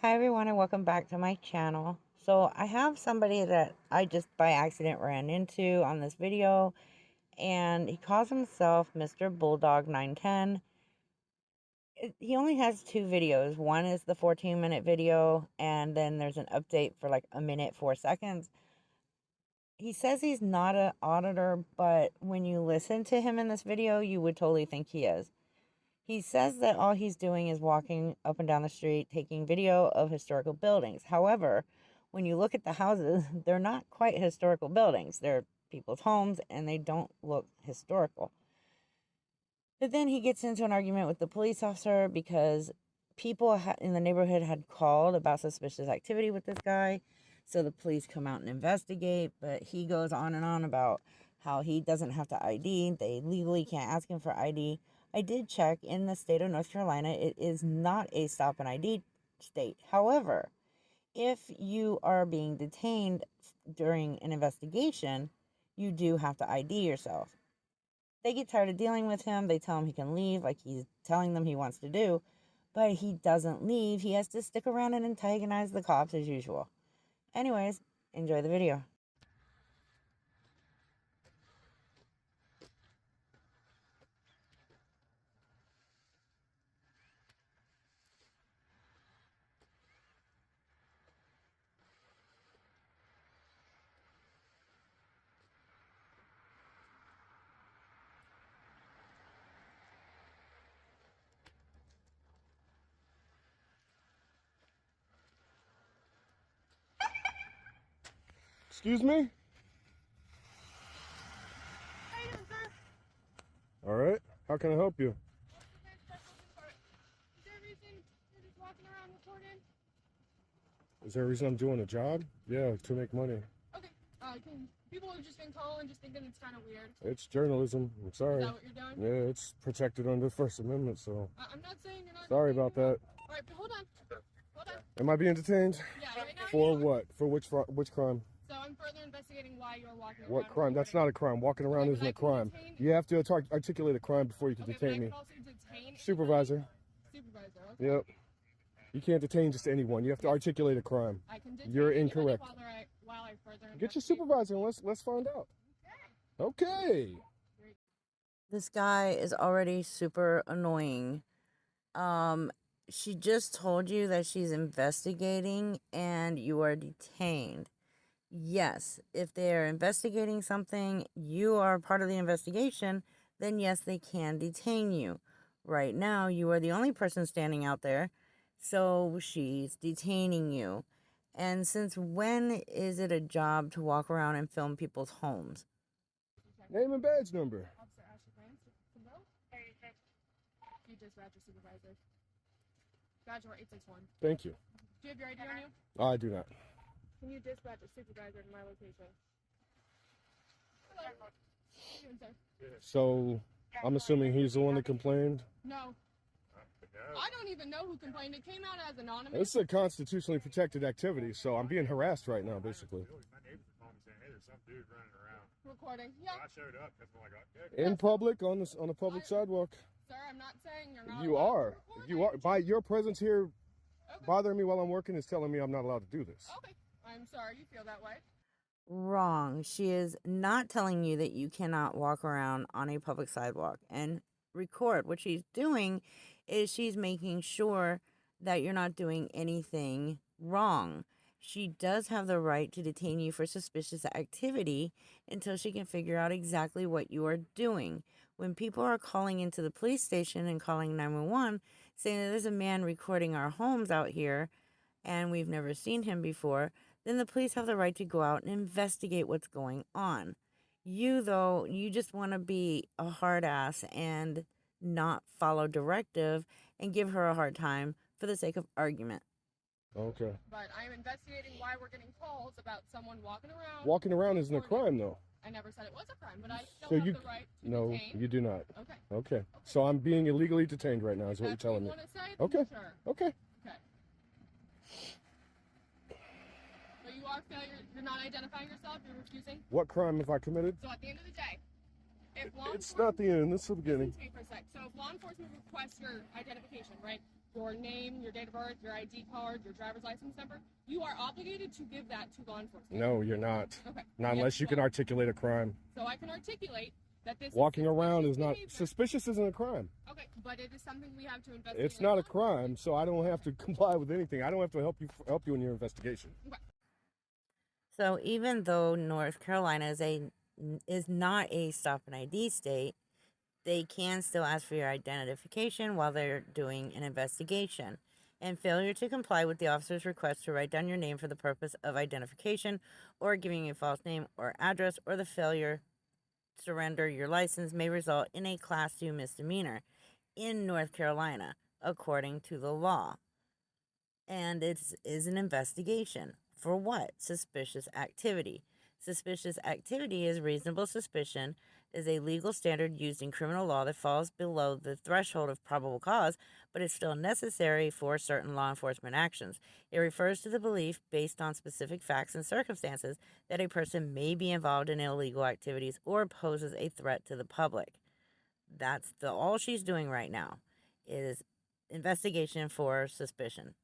Hi everyone and welcome back to my channel. So I have somebody that I just by accident ran into on this video, and he calls himself Mr. Bulldog 910. He only has two videos. One is the 14-minute video, and then there's an update for like a minute 4 seconds. He says he's not an auditor, but when you listen to him in this video, you would totally think he is. He says that all he's doing is walking up and down the street, taking video of historical buildings. However, when you look at the houses, they're not quite historical buildings. They're people's homes, and they don't look historical. But then he gets into an argument with the police officer because people in the neighborhood had called about suspicious activity with this guy. So the police come out and investigate, but he goes on and on about how he doesn't have to ID. They legally can't ask him for ID. I did check in the state of North Carolina. It is not a stop and ID state. However, if you are being detained during an investigation, you do have to ID yourself. They get tired of dealing with him. They tell him he can leave, like he's telling them he wants to do, but he doesn't leave. He has to stick around and antagonize the cops as usual. Anyways, enjoy the video. Excuse me? How you doing, sir? All right. How can I help you? Is there a reason you're just walking around recording? Is there a reason I'm doing a job? Yeah, to make money. Okay. People have just been calling, just thinking it's kind of weird. It's journalism. I'm sorry. Is that what you're doing? Yeah, it's protected under the First Amendment, so. I'm not saying you're not. Sorry about that. All right, but hold on. Hold on. Am I being detained? Yeah, right now. For what? For which crime? So I'm further investigating why you're walking around. What crime? That's not a crime. Walking around isn't a crime. You have to articulate a crime before you can detain me. Also detain Supervisor. Supervisor. Okay. Yep. You can't detain just anyone. You have to articulate a crime. I can detain You're you incorrect. while I further Get your supervisor and let's find out. Okay. This guy is already super annoying. She just told you that she's investigating and you are detained. Yes, if they're investigating something, you are part of the investigation, then yes, they can detain you. Right now, you are the only person standing out there, so she's detaining you. And since when is it a job to walk around and film people's homes? Name and badge number. Officer Ashley Grant, you dispatch your supervisor. Badge number 861. Thank you. Do you have your ID on you? I do not. Can you dispatch a supervisor to my location? Hello. How you doing, sir? So, I'm assuming he's the one that complained? No. I don't even know who complained. It came out as anonymous. This is a constitutionally protected activity, so I'm being harassed right now, basically. My neighbors are calling me saying, hey, there's some dude running around. Recording. Yeah. I showed up because I'm like, okay. In public, on a public sidewalk. Sir, I'm not saying you're not. You are. You are. By your presence here, Okay. bothering me while I'm working is telling me I'm not allowed to do this. Okay. I'm sorry you feel that way. Wrong. She is not telling you that you cannot walk around on a public sidewalk and record. What she's doing is she's making sure that you're not doing anything wrong. She does have the right to detain you for suspicious activity until she can figure out exactly what you are doing. When people are calling into the police station and calling 911 saying that there's a man recording our homes out here and we've never seen him before, then the police have the right to go out and investigate what's going on. You, though, you just want to be a hard ass and not follow directive and give her a hard time for the sake of argument. Okay. But I'm investigating why we're getting calls about someone walking around. Walking around isn't a crime, though. I never said it was a crime, but I still So have you, the right to no, detain. you do not. Okay. Okay. So I'm being illegally detained right now, is what you're That's telling me. what you want to say? Okay. Sure. Okay. Okay. But you walked out, you're not identifying yourself, you're refusing. What crime have I committed? So at the end of the day, if law It's not the end. It's the beginning. Listen to me for a sec. So if law enforcement requests your identification, right? your name, your date of birth, your ID card, your driver's license number, you are obligated to give that to law enforcement. No, you're not. Okay. Not unless you can articulate a crime. So I can articulate that this Walking around is not behavior. suspicious. Isn't a crime. Okay, but it is something we have to investigate. It's not a crime, so I don't have to comply with anything. I don't have to help you in your investigation. Okay. So even though North Carolina is not a stop and ID state, they can still ask for your identification while they're doing an investigation. And failure to comply with the officer's request to write down your name for the purpose of identification, or giving a false name or address, or the failure to surrender your license may result in a Class 2 misdemeanor in North Carolina, according to the law. And it is an investigation. For what? Suspicious activity. Suspicious activity is reasonable suspicion, is a legal standard used in criminal law that falls below the threshold of probable cause, but is still necessary for certain law enforcement actions. It refers to the belief, based on specific facts and circumstances, that a person may be involved in illegal activities or poses a threat to the public. That's all she's doing right now, is investigation for suspicion.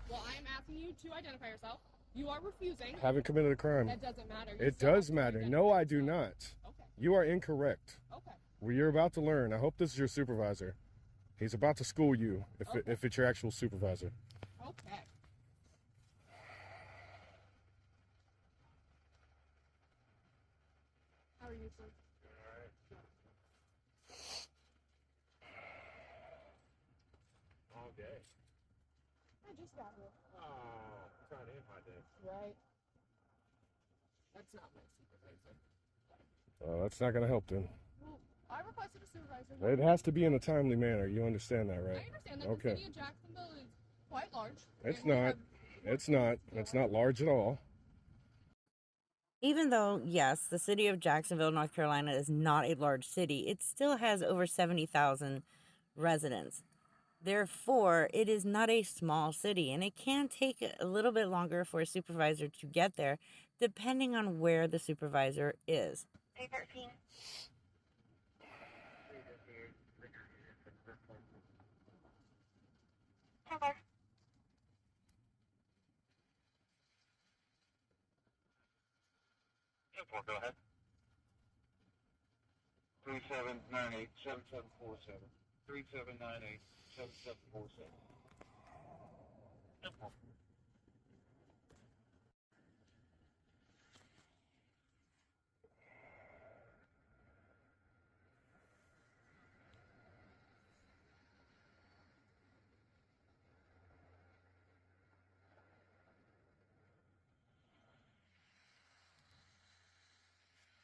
Well, I am asking you to identify yourself. You are refusing. Haven't committed a crime. That doesn't matter. It does matter. No, I do not. Okay. You are incorrect. Okay. Well, you're about to learn. I hope this is your supervisor. He's about to school you if it's your actual supervisor. Okay. How are you, sir? All day. I just got here. Oh, trying to end my day. Right. That's not my supervisor. That's not going to help then. Well, I requested a supervisor. It has to be in a timely manner. You understand that, right? I understand that Okay. the city of Jacksonville is quite large. It's and we not. have- It's not. It's not large at all. Even though, yes, the city of Jacksonville, North Carolina is not a large city, it still has over 70,000 residents. Therefore, it is not a small city, and it can take a little bit longer for a supervisor to get there, depending on where the supervisor is. A13. Hello. Go ahead. 3798-7747. 3798-7747.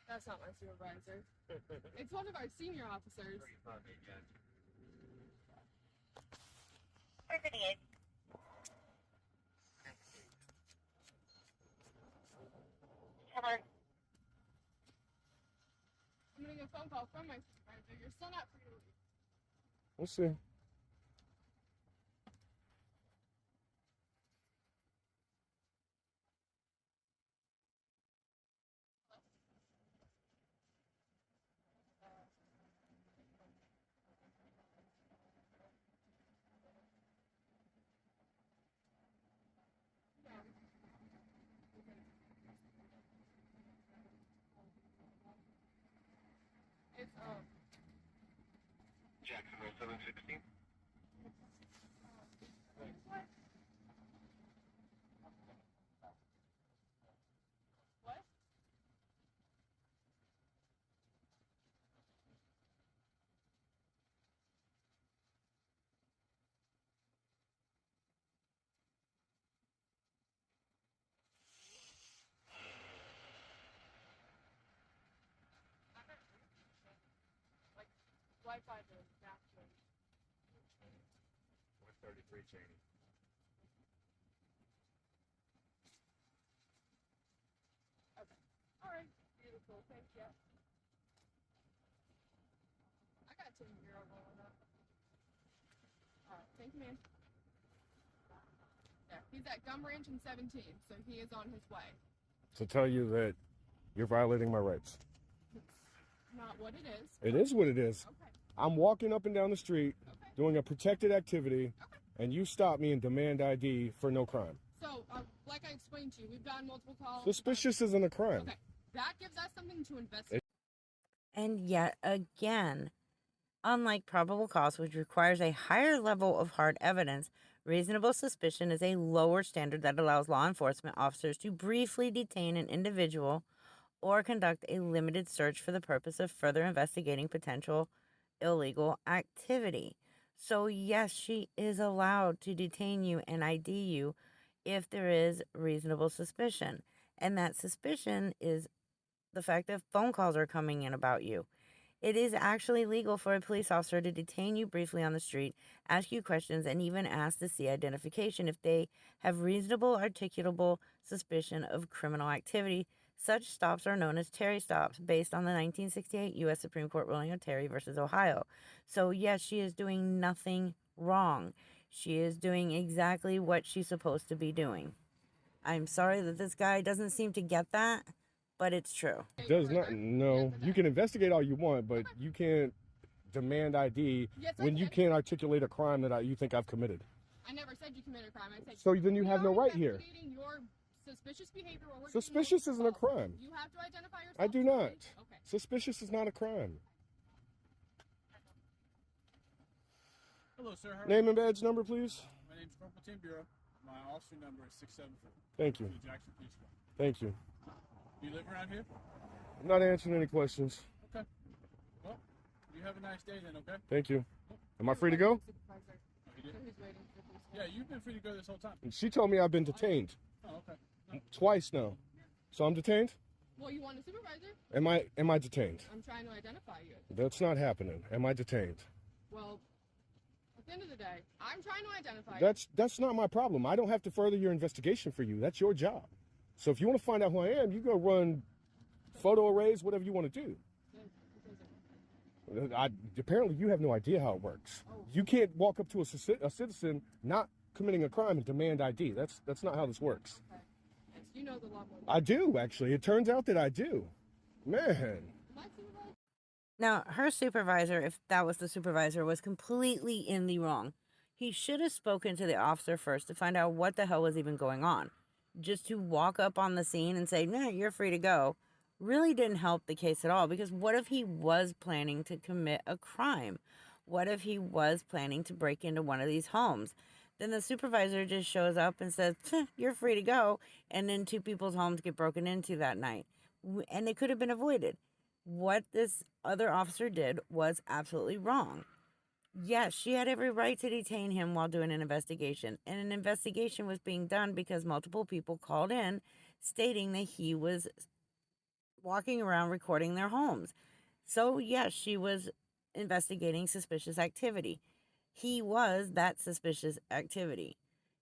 That's not my supervisor. It's one of our senior officers. 38. Hello. I'm getting a phone call from my supervisor. You're still not free to leave. We'll see. It's Jacksonville 716. what? Like Wi-Fi to Jackson. 133 Cheney. Okay. All right. Beautiful. Thank you. I got 10 euro going up. All right. Thank you, man. Yeah, he's at Gum Ranch in 17, so he is on his way. To tell you that you're violating my rights. Not what it is. It is what it is. Okay. I'm walking up and down the street Okay. doing a protected activity, and you stop me and demand ID for no crime. So, like I explained to you, we've gotten multiple calls. Suspicious isn't a crime. Okay, that gives us something to investigate. And yet again, unlike probable cause, which requires a higher level of hard evidence, reasonable suspicion is a lower standard that allows law enforcement officers to briefly detain an individual or conduct a limited search for the purpose of further investigating potential illegal activity. So, yes, she is allowed to detain you and ID you if there is reasonable suspicion. And that suspicion is the fact that phone calls are coming in about you. It is actually legal for a police officer to detain you briefly on the street, ask you questions, and even ask to see identification if they have reasonable, articulable suspicion of criminal activity. Such stops are known as Terry stops, based on the 1968 U.S. Supreme Court ruling of Terry versus Ohio. So, yes, she is doing nothing wrong. She is doing exactly what she's supposed to be doing. I'm sorry that this guy doesn't seem to get that, but it's true. Does not. No, you can investigate all you want, but you can't demand ID when you can't articulate a crime that you think I've committed. I never said you committed a crime. I said so then you have no right here. Investigating your suspicious behavior or Suspicious isn't a crime. You have to identify yourself. I do not. Okay. Suspicious is not a crime. Hello, sir. Name and badge number, please. My name's Corporal Tim Bureau. My officer number is 674. Thank you. The Jackson Police Department. Thank you. Do you live around here? I'm not answering any questions. Okay. Well, you have a nice day then, okay? Thank you. Am I free to go? Oh, you did? Yeah, you've been free to go this whole time. She told me I've been detained. Oh, okay. No. Twice now. So I'm detained? Well, you want a supervisor? Am I detained? I'm trying to identify you. That's not happening. Am I detained? Well, at the end of the day, I'm trying to identify you. That's not my problem. I don't have to further your investigation for you. That's your job. So if you want to find out who I am, you go run photo arrays, whatever you want to do. Apparently you have no idea how it works. You can't walk up to a citizen not committing a crime and demand ID. That's not how this works. Okay. You know the law more. I do, actually. It turns out that I do. Man. Now, her supervisor, if that was the supervisor, was completely in the wrong. He should have spoken to the officer first to find out what the hell was even going on. Just to walk up on the scene and say, nah, you're free to go, really didn't help the case at all. Because what if he was planning to commit a crime? What if he was planning to break into one of these homes? Then the supervisor just shows up and says, you're free to go. And then 2 people's homes get broken into that night. And it could have been avoided. What this other officer did was absolutely wrong. Yes, she had every right to detain him while doing an investigation. And an investigation was being done because multiple people called in stating that he was walking around recording their homes. So, yes, she was investigating suspicious activity. He was that suspicious activity.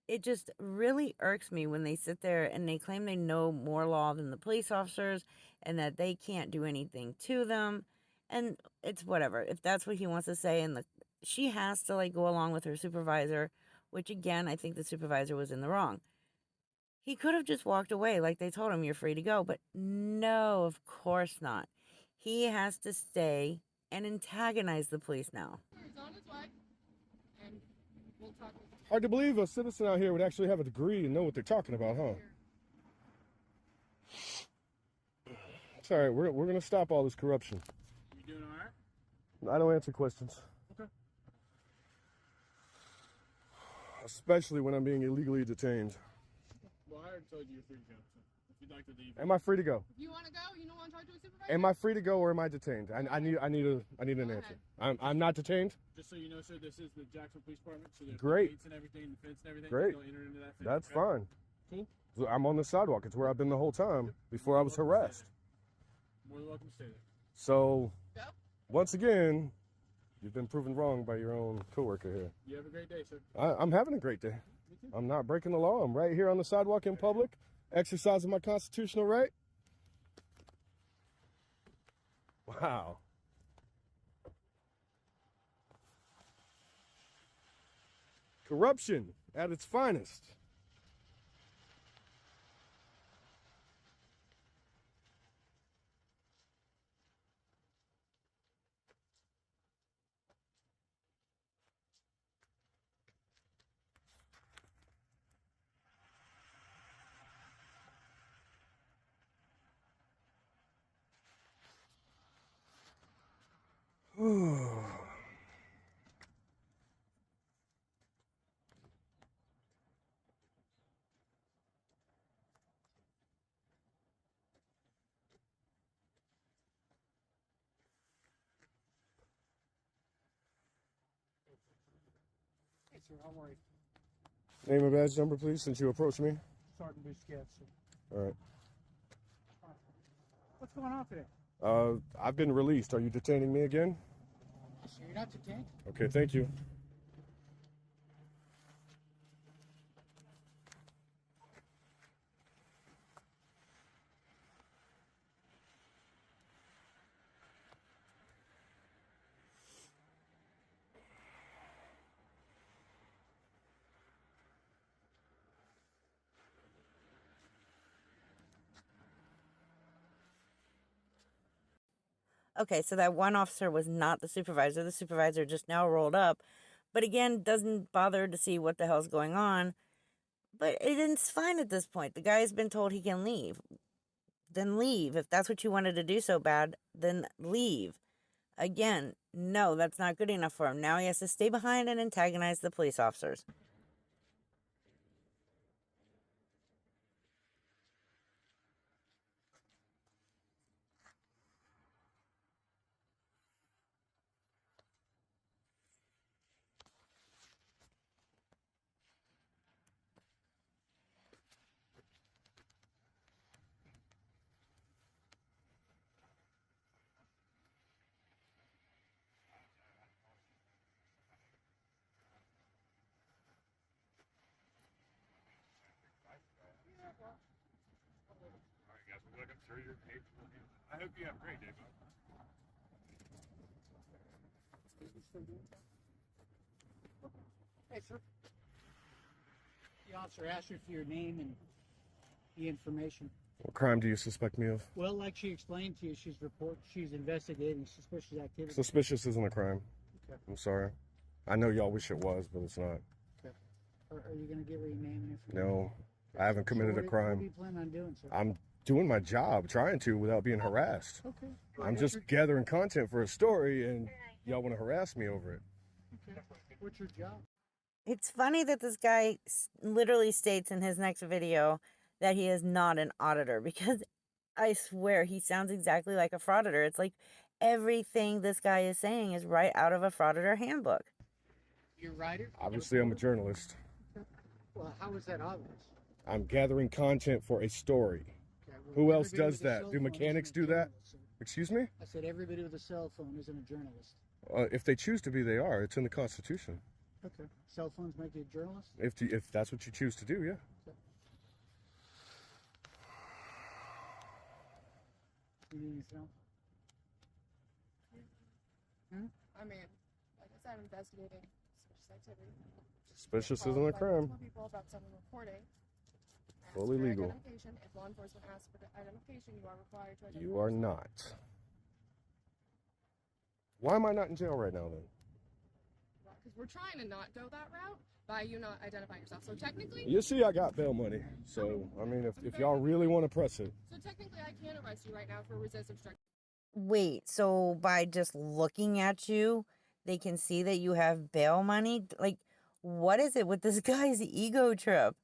It just really irks me when they sit there and they claim they know more law than the police officers and that they can't do anything to them. And it's whatever. If that's what he wants to say, and she has to go along with her supervisor, which again, I think the supervisor was in the wrong. He could have just walked away like they told him, you're free to go. But no, of course not. He has to stay and antagonize the police now. He's on his way, and we'll talk. Hard to believe a citizen out here would actually have a degree and know what they're talking about, huh? It's all right. We're going to stop all this corruption. You doing all right? I don't answer questions. Okay. Especially when I'm being illegally detained. Well, I already told you you're free to go. So if you'd like to leave. Am I free to go? If you want to go, you don't want to talk to a supervisor? Am I free to go or am I detained? I need an answer. I'm not detained. Just so you know, sir, this is the Jackson Police Department. So there's Great. the gates and everything, the fence and everything. Great. You'll enter into that fence. That's okay? fine. Cool. So I'm on the sidewalk. It's where I've been the whole time before I was harassed. More than welcome to stay there. So, Go. once again, you've been proven wrong by your own coworker here. You have a great day, sir. I'm having a great day. Me too. I'm not breaking the law. I'm right here on the sidewalk in public, exercising my constitutional right. Wow. Corruption at its finest. sir. How are you? Name and badge number, please, since you approached me. Sergeant Busquets, sir. All right. What's going on today? I've been released. Are you detaining me again? Sir, you're not detained. Okay, thank you. Okay, so that one officer was not the supervisor. The supervisor just now rolled up, but again, doesn't bother to see what the hell's going on. But it's fine at this point. The guy has been told he can leave. Then leave. If that's what you wanted to do so bad, then leave. Again, no, that's not good enough for him. Now he has to stay behind and antagonize the police officers. All right, guys. Well, look, I'm sure you're paid. I hope you have a great day, bud. Hey, sir. The officer asked you for your name and the information. What crime do you suspect me of? Well, like she explained to you, she's investigating suspicious activity. Suspicious isn't a crime. Okay. I'm sorry. I know y'all wish it was, but it's not. Okay. Are you going to give her your name and information? No, I haven't committed a What crime. do you plan on doing, sir? I'm doing my job, trying to, without being harassed. Okay. I'm just gathering content for a story, and y'all want to harass me over it. Okay. What's your job? It's funny that this guy literally states in his next video that he is not an auditor, because I swear he sounds exactly like a frauditor. It's like everything this guy is saying is right out of a frauditor handbook. You're a writer? Obviously, I'm a journalist. Well, how is that obvious? I'm gathering content for a story. Okay, well, Who else everybody does with a that? cell Do phone mechanics isn't a do that? journalist, sir. Excuse me? I said everybody with a cell phone isn't a journalist. If they choose to be, they are. It's in the Constitution. Okay. Cell phones make you a journalist? If that's what you choose to do, yeah. Okay. You need anything else? I mean, like I said, I'm investigating suspicious activity. Suspicious Followed isn't a by crime. multiple people about someone reporting. Ask Fully for your legal. Identification. If law enforcement asks for identification, you are required to identify You are yourself. not. Why am I not in jail right now, then? Because we're trying to not go that route by you not identifying yourself. So technically, You see, I got bail money. So, I mean, if y'all really want to press it. so technically, I can arrest you right now for resist obstruction. Wait, so by just looking at you, they can see that you have bail money? Like, what is it with this guy's ego trip?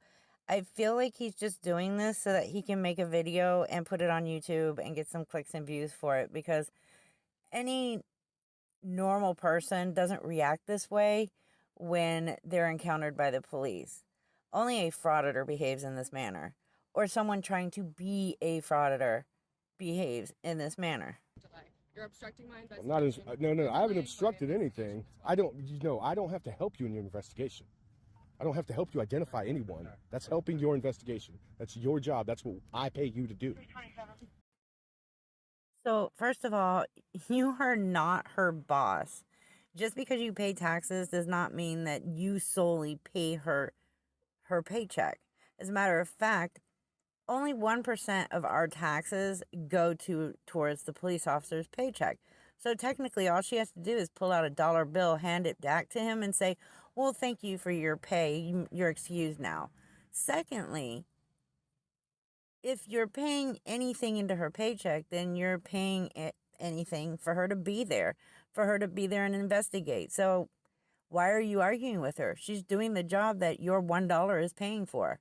I feel like he's just doing this so that he can make a video and put it on YouTube and get some clicks and views for it, because any normal person doesn't react this way when they're encountered by the police. Only a frauditor behaves in this manner, or someone trying to be a frauditor behaves in this manner. Delay. You're obstructing my I'm not. investigation. No, I haven't Delaying my obstructed investigation anything. as well. I don't. I don't have to help you in your investigation. I don't have to help you identify anyone. That's helping your investigation. That's your job. That's what I pay you to do. So, first of all, you are not her boss. Just because you pay taxes does not mean that you solely pay her paycheck. As a matter of fact, only 1% of our taxes go towards the police officer's paycheck. So technically, all she has to do is pull out a dollar bill, hand it back to him, and say, well, thank you for your pay. You're excused now. Secondly, if you're paying anything into her paycheck, then you're paying anything for her to be there, and investigate. So why are you arguing with her? She's doing the job that your $1 is paying for.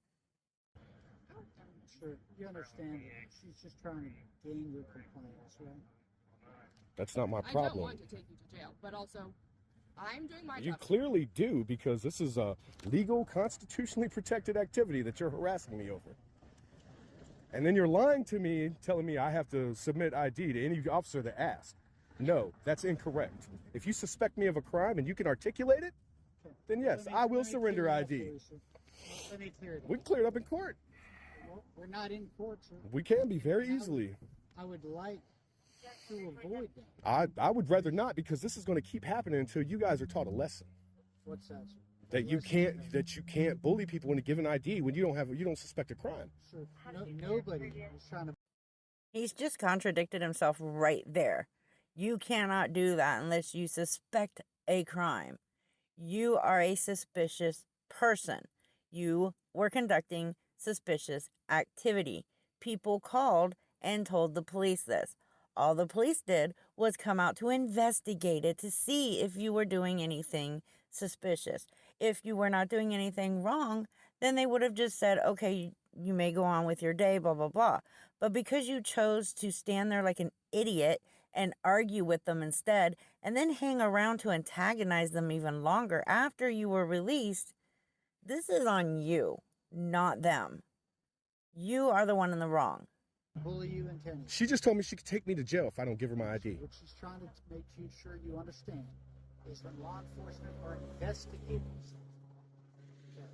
Sure. You understand that she's just trying to gain your compliance, right? That's not my I don't problem. want to take you to jail, but also, I'm doing my You job. clearly do, because this is a legal, constitutionally protected activity that you're harassing me over. And then you're lying to me, telling me I have to submit ID to any officer that asks. No, that's incorrect. If you suspect me of a crime and you can articulate it, then yes, I will surrender ID. Let me clear it up. We can clear it up in court. We're not in court, sir. We can be very easily. I would like to avoid that. I would rather not, because this is going to keep happening until you guys are taught a lesson. What's that, sir? That you can't bully people into giving ID when you don't suspect a crime. Sir, nobody is trying to. He's just contradicted himself right there. You cannot do that unless you suspect a crime. You are a suspicious person. You were conducting suspicious activity. People called and told the police this. All the police did was come out to investigate it to see if you were doing anything suspicious. If you were not doing anything wrong, then they would have just said, okay, you may go on with your day, blah, blah, blah. But because you chose to stand there like an idiot and argue with them instead, and then hang around to antagonize them even longer after you were released, this is on you, not them. You are the one in the wrong. Bully you intentionally. She just told me she could take me to jail if I don't give her my ID. What she's trying to make sure you understand is when law enforcement are investigating something. Okay.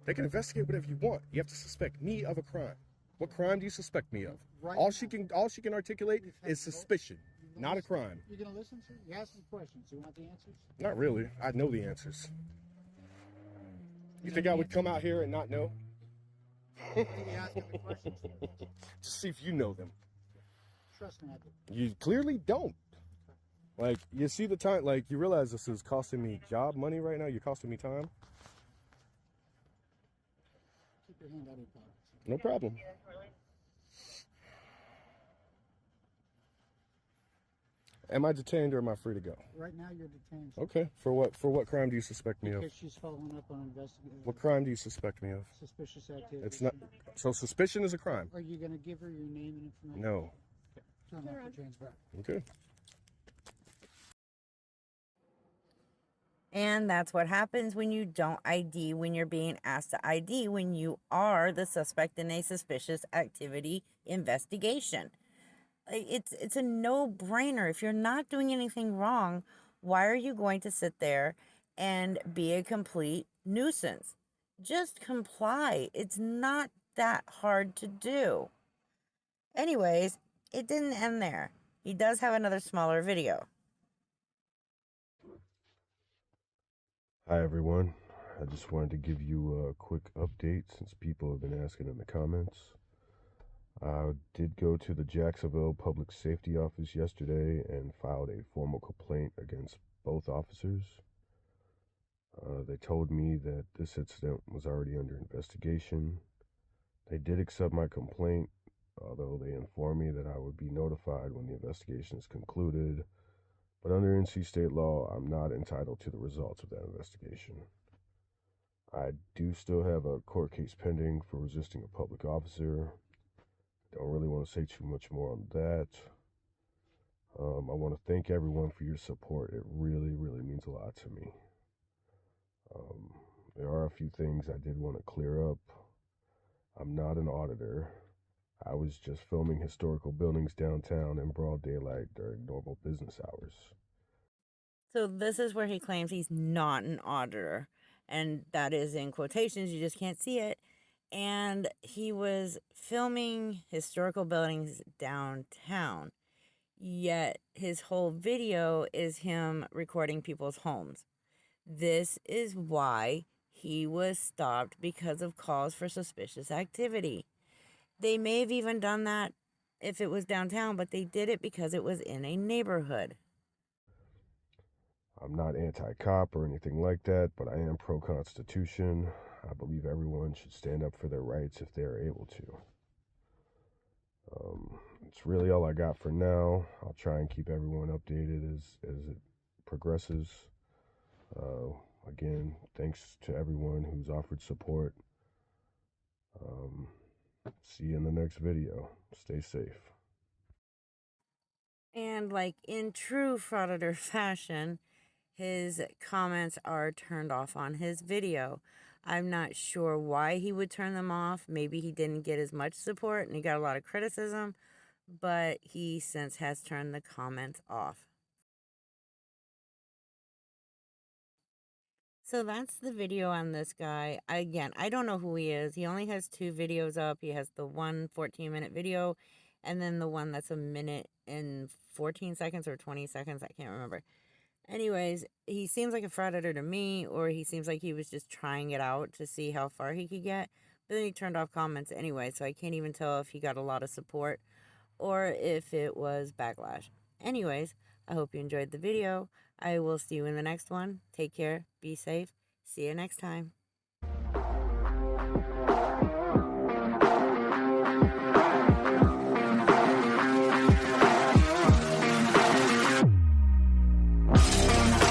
They can investigate whatever you want. You have to suspect me of a crime. What crime do you suspect me of? Right all now. she can articulate is suspicion, not a crime. You're gonna listen, sir? You ask me questions. You want the answers? Not really. I know the answers. You think I would come out here and not know? Maybe asking me questions. Just see if you know them. Trust me, I do. You clearly don't. Like, you see the time, like, you realize this is costing me job money right now? You're costing me time? Keep your hand out of your pocket. No problem. Am I detained or am I free to go? Right now, you're detained. Sir. Okay. For what crime do you suspect me of? Because she's following up on investigation. What crime do you suspect me of? Suspicious activity. It's not. So suspicion is a crime. Are you gonna give her your name and information? No. Okay. Turn off the chains back. Okay. And that's what happens when you don't ID, when you're being asked to ID, when you are the suspect in a suspicious activity investigation. It's a no-brainer. If you're not doing anything wrong, why are you going to sit there and be a complete nuisance? Just comply. It's not that hard to do. Anyways, it didn't end there. He does have another smaller video. Hi everyone, I just wanted to give you a quick update since people have been asking in the comments. I did go to the Jacksonville Public Safety Office yesterday and filed a formal complaint against both officers. They told me that this incident was already under investigation. They did accept my complaint, although they informed me that I would be notified when the investigation is concluded. But under NC state law, I'm not entitled to the results of that investigation. I do still have a court case pending for resisting a public officer. Don't really want to say too much more on that. I want to thank everyone for your support. It really, really means a lot to me. There are a few things I did want to clear up. I'm not an auditor. I was just filming historical buildings downtown in broad daylight during normal business hours. So this is where he claims he's not an auditor. And that is in quotations. You just can't see it. And he was filming historical buildings downtown. Yet his whole video is him recording people's homes. This is why he was stopped, because of calls for suspicious activity. They may have even done that if it was downtown, but they did it because it was in a neighborhood. I'm not anti-cop or anything like that, but I am pro-Constitution. I believe everyone should stand up for their rights if they are able to. It's really all I got for now. I'll try and keep everyone updated as it progresses. Again, thanks to everyone who's offered support. See you in the next video. Stay safe. And like in true frauditor fashion, his comments are turned off on his video. I'm not sure why he would turn them off. Maybe he didn't get as much support and he got a lot of criticism, but he since has turned the comments off. So that's the video on this guy. Again, I don't know who he is. He only has 2 videos up. He has the one 14-minute video and then the one that's a minute and 14 seconds or 20 seconds. I can't remember. Anyways, he seems like a fraud editor to me, or he seems like he was just trying it out to see how far he could get. But then he turned off comments anyway, so I can't even tell if he got a lot of support or if it was backlash. Anyways, I hope you enjoyed the video. I will see you in the next one. Take care. Be safe. See you next time.